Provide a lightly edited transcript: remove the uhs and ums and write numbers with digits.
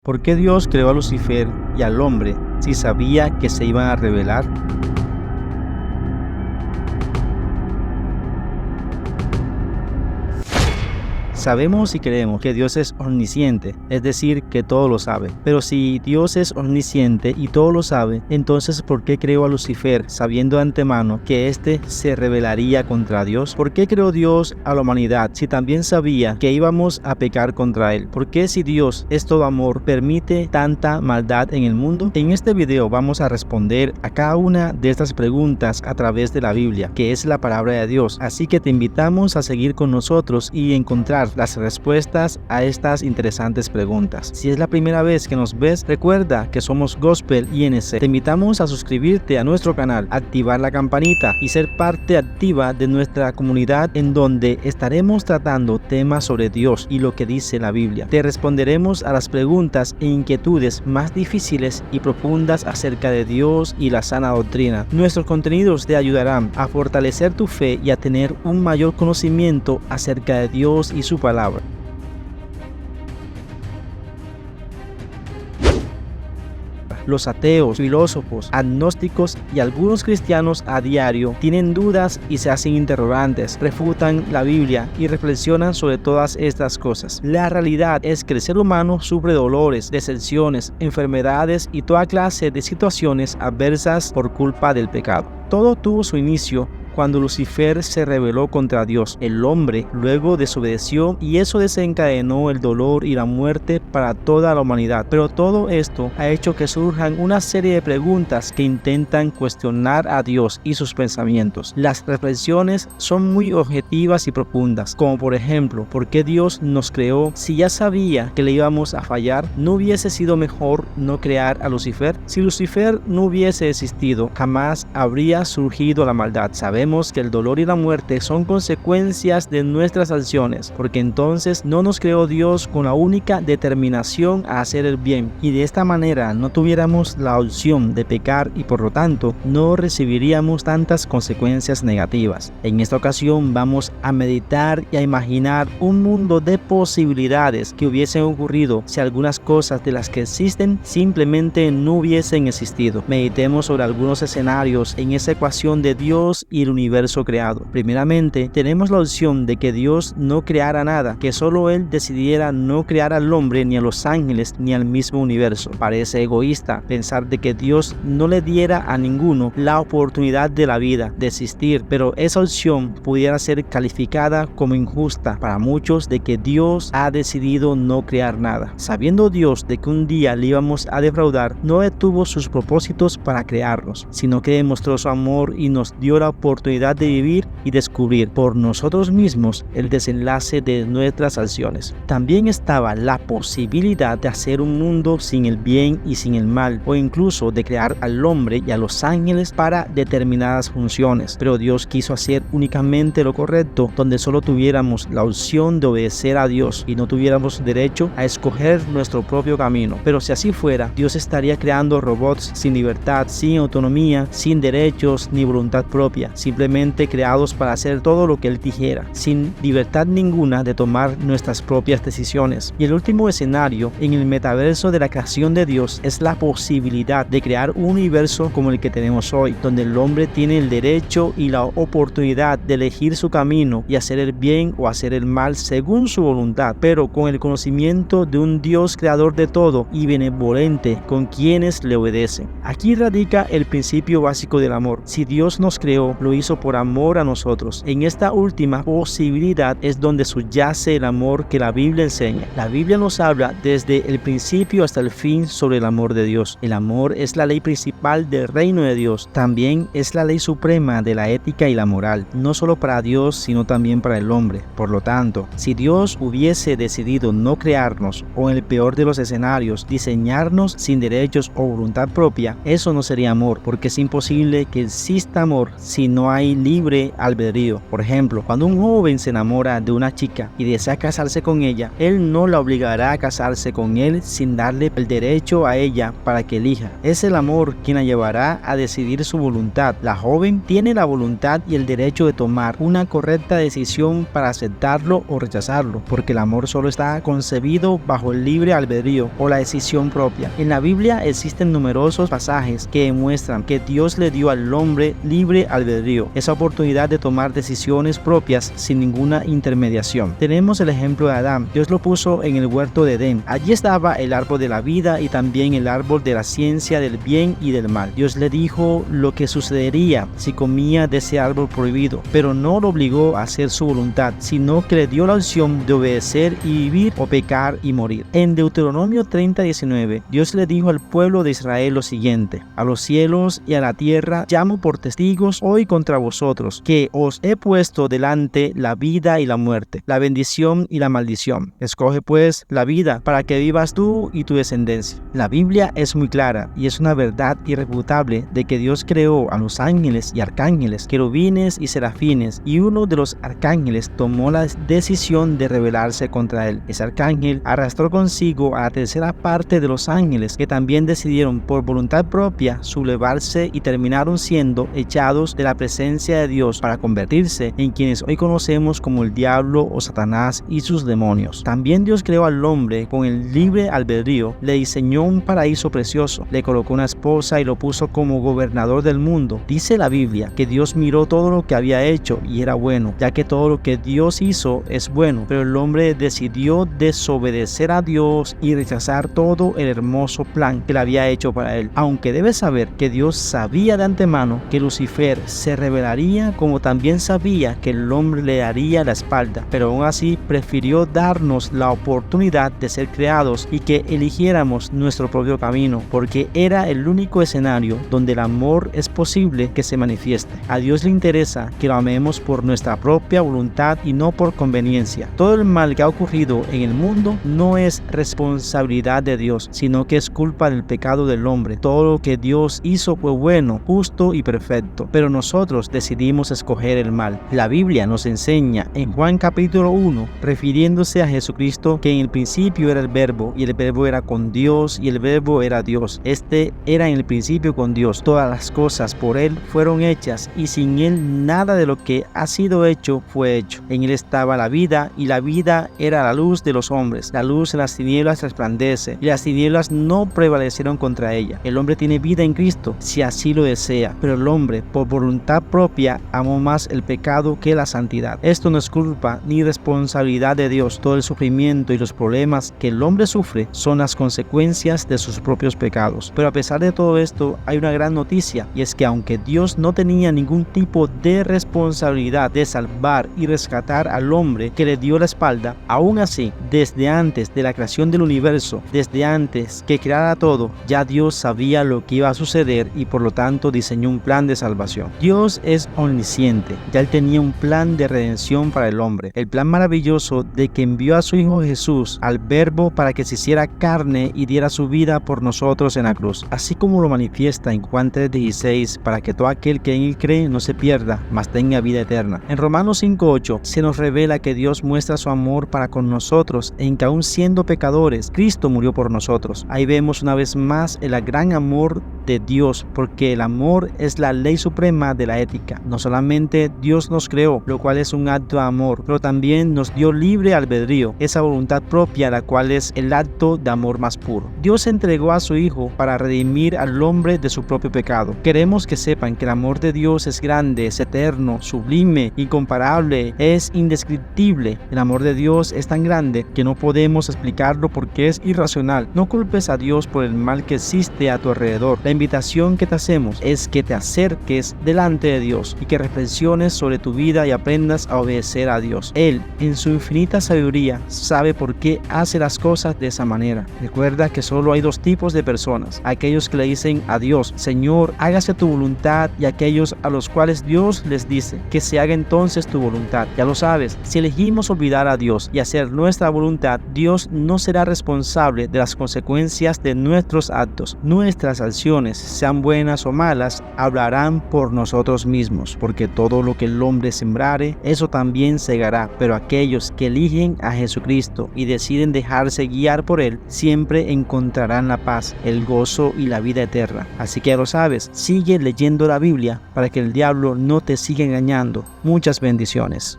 ¿Por qué Dios creó a Lucifer y al hombre si sabía que se iban a rebelar? Sabemos y creemos que Dios es omnisciente, es decir, que todo lo sabe. Pero si Dios es omnisciente y todo lo sabe, entonces ¿por qué creó a Lucifer sabiendo de antemano que éste se rebelaría contra Dios? ¿Por qué creó Dios a la humanidad si también sabía que íbamos a pecar contra Él? ¿Por qué, si Dios es todo amor, permite tanta maldad en el mundo? En este video vamos a responder a cada una de estas preguntas a través de la Biblia, que es la palabra de Dios. Así que te invitamos a seguir con nosotros y encontrar las respuestas a estas interesantes preguntas. Si es la primera vez que nos ves, recuerda que somos Gospel INC. Te invitamos a suscribirte a nuestro canal, activar la campanita y ser parte activa de nuestra comunidad, en donde estaremos tratando temas sobre Dios y lo que dice la Biblia. Te responderemos a las preguntas e inquietudes más difíciles y profundas acerca de Dios y la sana doctrina. Nuestros contenidos te ayudarán a fortalecer tu fe y a tener un mayor conocimiento acerca de Dios y su palabra. Los ateos, filósofos, agnósticos y algunos cristianos a diario tienen dudas y se hacen interrogantes, refutan la Biblia y reflexionan sobre todas estas cosas. La realidad es que el ser humano sufre dolores, decepciones, enfermedades y toda clase de situaciones adversas por culpa del pecado. Todo tuvo su inicio cuando Lucifer se rebeló contra Dios. El hombre luego desobedeció y eso desencadenó el dolor y la muerte para toda la humanidad. Pero todo esto ha hecho que surjan una serie de preguntas que intentan cuestionar a Dios y sus pensamientos. Las reflexiones son muy objetivas y profundas, como por ejemplo, ¿por qué Dios nos creó si ya sabía que le íbamos a fallar? ¿No hubiese sido mejor no crear a Lucifer? Si Lucifer no hubiese existido, jamás habría surgido la maldad. Sabemos que el dolor y la muerte son consecuencias de nuestras acciones, porque entonces no nos creó Dios con la única determinación a hacer el bien, y de esta manera no tuviéramos la opción de pecar y por lo tanto no recibiríamos tantas consecuencias negativas. En esta ocasión vamos a meditar y a imaginar un mundo de posibilidades que hubiesen ocurrido si algunas cosas de las que existen simplemente no hubiesen existido. Meditemos sobre algunos escenarios en esa ecuación de Dios y el universo creado. Primeramente, tenemos la opción de que Dios no creara nada, que solo Él decidiera no crear al hombre, ni a los ángeles, ni al mismo universo. Parece egoísta pensar de que Dios no le diera a ninguno la oportunidad de la vida, de existir, pero esa opción pudiera ser calificada como injusta para muchos, de que Dios ha decidido no crear nada. Sabiendo Dios de que un día le íbamos a defraudar, no detuvo sus propósitos para crearnos, sino que demostró su amor y nos dio la oportunidad de vivir y descubrir por nosotros mismos el desenlace de nuestras acciones. También estaba la posibilidad de hacer un mundo sin el bien y sin el mal, o incluso de crear al hombre y a los ángeles para determinadas funciones. Pero Dios quiso hacer únicamente lo correcto, donde solo tuviéramos la opción de obedecer a Dios y no tuviéramos derecho a escoger nuestro propio camino. Pero si así fuera, Dios estaría creando robots sin libertad, sin autonomía, sin derechos ni voluntad propia, simplemente creados para hacer todo lo que Él dijera, sin libertad ninguna de tomar nuestras propias decisiones. Y el último escenario en el metaverso de la creación de Dios es la posibilidad de crear un universo como el que tenemos hoy, donde el hombre tiene el derecho y la oportunidad de elegir su camino y hacer el bien o hacer el mal según su voluntad, pero con el conocimiento de un Dios creador de todo y benevolente con quienes le obedecen. Aquí radica el principio básico del amor. Si Dios nos creó, lo hizo por amor a nosotros. En esta última posibilidad es donde subyace el amor que la Biblia enseña. La Biblia nos habla desde el principio hasta el fin sobre el amor de Dios. El amor es la ley principal del reino de Dios. También es la ley suprema de la ética y la moral, no solo para Dios, sino también para el hombre. Por lo tanto, si Dios hubiese decidido no crearnos, o en el peor de los escenarios, diseñarnos sin derechos o voluntad propia, eso no sería amor, porque es imposible que que exista amor si no hay libre albedrío. Por ejemplo, cuando un joven se enamora de una chica y desea casarse con ella, él no la obligará a casarse con él sin darle el derecho a ella para que elija. Es el amor quien la llevará a decidir su voluntad. La joven tiene la voluntad y el derecho de tomar una correcta decisión para aceptarlo o rechazarlo, porque el amor solo está concebido bajo el libre albedrío o la decisión propia. En la Biblia existen numerosos pasajes que demuestran que Dios le dio al hombre libre albedrío, esa oportunidad de tomar decisiones propias sin ninguna intermediación. Tenemos el ejemplo de Adán. Dios lo puso en el huerto de Edén. Allí estaba el árbol de la vida y también el árbol de la ciencia del bien y del mal. Dios le dijo lo que sucedería si comía de ese árbol prohibido, pero no lo obligó a hacer su voluntad, sino que le dio la opción de obedecer y vivir o pecar y morir. En Deuteronomio 30:19, Dios le dijo al pueblo de Israel lo siguiente: a los cielos y a la tierra llamo por testigos hoy contra vosotros, que os he puesto delante la vida y la muerte, la bendición y la maldición. Escoge pues la vida para que vivas tú y tu descendencia. La Biblia es muy clara y es una verdad irrefutable de que Dios creó a los ángeles y arcángeles, querubines y serafines, y uno de los arcángeles tomó la decisión de rebelarse contra él. Ese arcángel arrastró consigo a la tercera parte de los ángeles, que también decidieron por voluntad propia sublevarse y terminaron siendo echados de la presencia de Dios para convertirse en quienes hoy conocemos como el diablo o Satanás y sus demonios. También Dios creó al hombre con el libre albedrío, le diseñó un paraíso precioso, le colocó una esposa y lo puso como gobernador del mundo. Dice la Biblia que Dios miró todo lo que había hecho y era bueno, ya que todo lo que Dios hizo es bueno, pero el hombre decidió desobedecer a Dios y rechazar todo el hermoso plan que le había hecho para él. Aunque debes saber que Dios sabía de antemano que Lucifer se rebelaría, como también sabía que el hombre le daría la espalda, pero aún así prefirió darnos la oportunidad de ser creados y que eligiéramos nuestro propio camino, porque era el único escenario donde el amor es posible que se manifieste. A Dios le interesa que lo amemos por nuestra propia voluntad y no por conveniencia. Todo el mal que ha ocurrido en el mundo no es responsabilidad de Dios, sino que es culpa del pecado del hombre. Todo lo que Dios hizo fue bueno, justo y perfecto, pero nosotros decidimos escoger el mal. La Biblia nos enseña en Juan capítulo 1, refiriéndose a Jesucristo, que en el principio era el verbo, y el verbo era con Dios, y el verbo era Dios. Este era en el principio con Dios. Todas las cosas por él fueron hechas, y sin él nada de lo que ha sido hecho fue hecho. En él estaba la vida, y la vida era la luz de los hombres. La luz en las tinieblas resplandece, y las tinieblas no prevalecieron contra ella. El hombre tiene vida en Cristo, si así lo desea, pero el hombre, por voluntad propia, amó más el pecado que la santidad. Esto no es culpa ni responsabilidad de Dios. Todo el sufrimiento y los problemas que el hombre sufre son las consecuencias de sus propios pecados. Pero a pesar de todo esto, hay una gran noticia, y es que aunque Dios no tenía ningún tipo de responsabilidad de salvar y rescatar al hombre que le dio la espalda, aún así, desde antes de la creación del universo, desde antes que creara todo, ya Dios sabía lo que iba a suceder y por lo tanto diseñó un plan de salvación. Dios es omnisciente, ya él tenía un plan de redención para el hombre, el plan maravilloso de que envió a su Hijo Jesús, al Verbo, para que se hiciera carne y diera su vida por nosotros en la cruz, así como lo manifiesta en Juan 3:16, para que todo aquel que en él cree no se pierda, mas tenga vida eterna. En Romanos 5:8 se nos revela que Dios muestra su amor para con nosotros, en que aún siendo pecadores, Cristo murió por nosotros. Ahí vemos una vez más el gran amor de Dios, porque el amor es la ley suprema de la ética. No solamente Dios nos creó, lo cual es un acto de amor, pero también nos dio libre albedrío, esa voluntad propia, la cual es el acto de amor más puro. Dios entregó a su Hijo para redimir al hombre de su propio pecado. Queremos que sepan que el amor de Dios es grande, es eterno, sublime, incomparable, es indescriptible. El amor de Dios es tan grande que no podemos explicarlo porque es irracional. No culpes a Dios por el mal que existe a tu alrededor. La invitación que te hacemos es que te acerques delante de Dios y que reflexiones sobre tu vida y aprendas a obedecer a Dios. Él, en su infinita sabiduría, sabe por qué hace las cosas de esa manera. Recuerda que solo hay dos tipos de personas: aquellos que le dicen a Dios, Señor, hágase tu voluntad, y aquellos a los cuales Dios les dice, que se haga entonces tu voluntad. Ya lo sabes, si elegimos olvidar a Dios y hacer nuestra voluntad, Dios no será responsable de las consecuencias de nuestros actos. Nuestras acciones, sean buenas o malas, hablarán por nosotros mismos, porque todo lo que el hombre sembrare, eso también segará. Pero aquellos que eligen a Jesucristo y deciden dejarse guiar por Él, siempre encontrarán la paz, el gozo y la vida eterna. Así que ya lo sabes, sigue leyendo la Biblia para que el diablo no te siga engañando. Muchas bendiciones.